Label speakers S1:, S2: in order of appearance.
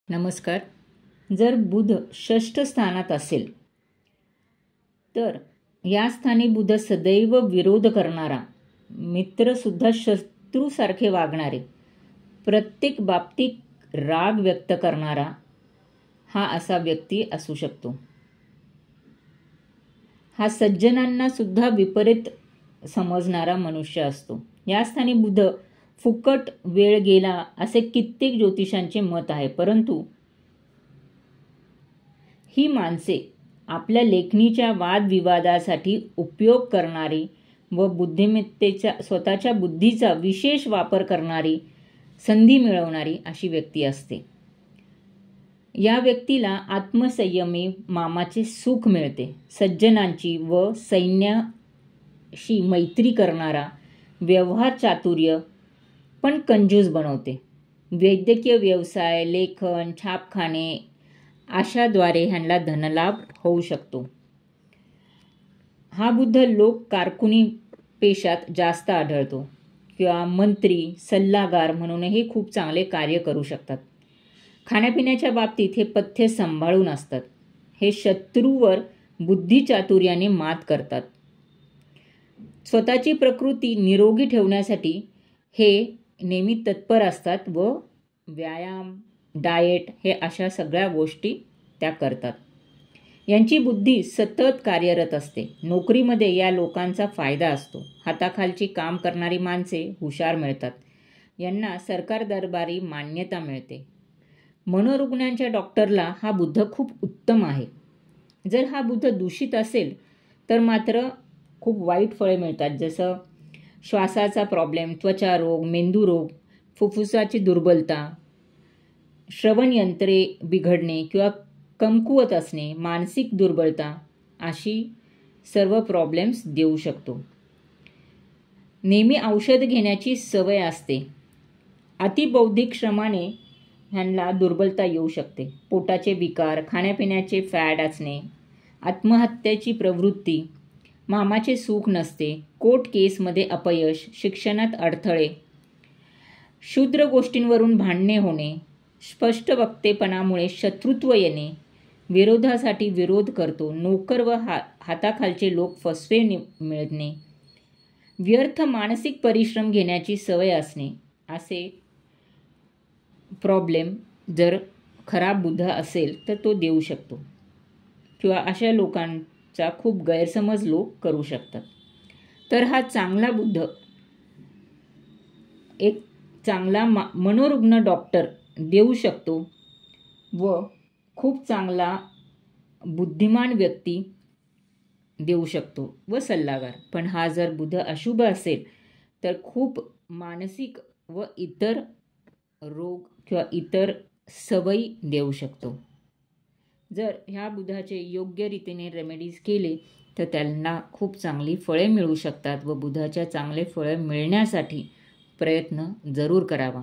S1: नमस्कार. जर बुध षष्ठ स्थानात असेल तर या स्थानी बुध सदैव विरोध करणारा, मित्रसुद्धा शत्रूसारखे वागणारे, प्रत्येक बाबतीत राग व्यक्त करणारा हा असा व्यक्ती असू शकतो. हा सज्जनांना सुद्धा विपरीत समजणारा मनुष्य असतो. या स्थानी बुध फुकट वेळ गेला असे कित्येक ज्योतिषांचे मत आहे, परंतु ही माणसे आपल्या लेखणीच्या वादविवादासाठी उपयोग करणारी व बुद्धिमत्तेचा, स्वतःच्या बुद्धीचा विशेष वापर करणारी, संधी मिळवणारी अशी व्यक्ती असते. या व्यक्तीला आत्मसंयमी मामाचे सुख मिळते. सज्जनांची व सैन्याशी मैत्री करणारा, व्यवहार चातुर्य पण कंजूस बनवते. वैद्यकीय व्यवसाय, लेखन, छापखाने अशाद्वारे ह्यांना धनलाभ होऊ शकतो. हा बुद्ध लोक कारकुनी पेशात जास्त आढळतो किंवा मंत्री, सल्लागार म्हणूनही खूप चांगले कार्य करू शकतात. खाण्यापिण्याच्या बाबतीत हे पथ्य सांभाळून असतात. हे शत्रूवर बुद्धिचातुर्याने मात करतात. स्वतःची प्रकृती निरोगी ठेवण्यासाठी हे नेहमी तत्पर असतात व व्यायाम, डाएट हे अशा सगळ्या गोष्टी त्या करतात. यांची बुद्धी सतत कार्यरत असते. नोकरीमध्ये या लोकांचा फायदा असतो. हाताखालची काम करणारी माणसे हुशार मिळतात. यांना सरकार दरबारी मान्यता मिळते. मनोरुग्णांच्या डॉक्टरला हा बुद्ध खूप उत्तम आहे. जर हा बुद्ध दूषित असेल तर मात्र खूप वाईट फळे मिळतात, जसं श्वासाचा प्रॉब्लेम, त्वचा रोग, मेंदू रोग, फुफ्फुसाची दुर्बलता, श्रवणयंत्रे बिघडणे किंवा कमकुवत असणे, मानसिक दुर्बलता अशी सर्व प्रॉब्लेम्स देऊ शकतो. नेहमी औषध घेण्याची सवय असते. अतिबौद्धिक श्रमाने ह्यांना दुर्बलता येऊ शकते. पोटाचे विकार, खाण्यापिण्याचे फॅड असणे, आत्महत्येची प्रवृत्ती, मामाचे सुख नसते, कोर्ट केसमध्ये अपयश, शिक्षणात अडथळे, क्षुद्र गोष्टींवरून भांडणे होणे, स्पष्ट वक्तेपणामुळे शत्रुत्व येणे, विरोधासाठी विरोध करतो, नोकर व हाताखालचे लोक फसवे मिळणे, व्यर्थ मानसिक परिश्रम घेण्याची सवय असणे असे प्रॉब्लेम जर खराब बुद्ध असेल तर तो देऊ शकतो किंवा अशा लोकांचा खूप गैरसमज लोक करू शकतात. तर हा चांगला बुद्ध एक चांगला मनोरुग्ण डॉक्टर देऊ शकतो व खूप चांगला बुद्धिमान व्यक्ती देऊ शकतो व सल्लागार. पण हा जर बुद्ध अशुभ असेल तर खूप मानसिक व इतर रोग किंवा इतर सवयी देऊ शकतो. जर ह्या बुधाचे योग्य रीतीने रेमेडीज केले तर त्यांना खूप चांगली फळे मिळू शकतात व बुधाच्या चांगले फळे मिळण्यासाठी प्रयत्न जरूर करावा.